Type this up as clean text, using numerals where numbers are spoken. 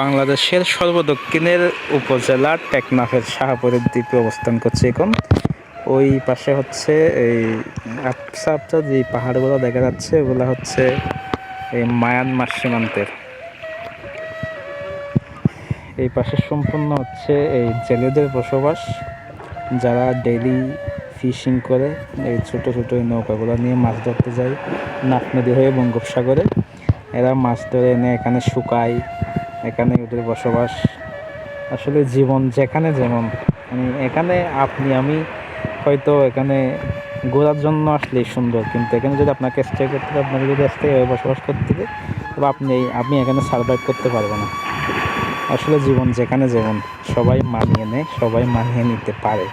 বাংলাদেশের সর্বদক্ষিণের উপজেলা টেকনাফের শাহপুরের দ্বীপে অবস্থান করছে এখন। ওই পাশে হচ্ছে এই আবছা আবছা যে পাহাড়গুলো দেখা যাচ্ছে ওগুলো হচ্ছে এই মায়ানমার সীমান্তের। এই পাশে সম্পূর্ণ হচ্ছে এই জেলেদের বসবাস, যারা ডেইলি ফিশিং করে এই ছোটো ছোটো এই নৌকাগুলো নিয়ে মাছ ধরতে যায় নাফ নদী হয়ে বঙ্গোপসাগরে। এরা মাছ ধরে এনে এখানে শুকায়, এখানে ওদের বসবাস। আসলে জীবন যেখানে যেমন, মানে এখানে আপনি আমি হয়তো এখানে ঘোরার জন্য আসলেই সুন্দর, কিন্তু এখানে যদি আপনাকে স্টে করতে হবে, আপনাকে যদি স্থায়ী বসবাস করতে হবে, তবে আপনি এখানে সার্ভাইভ করতে পারবেন না। আসলে জীবন যেখানে যেমন, সবাই মানিয়ে নেয়, সবাই মানিয়ে নিতে পারে।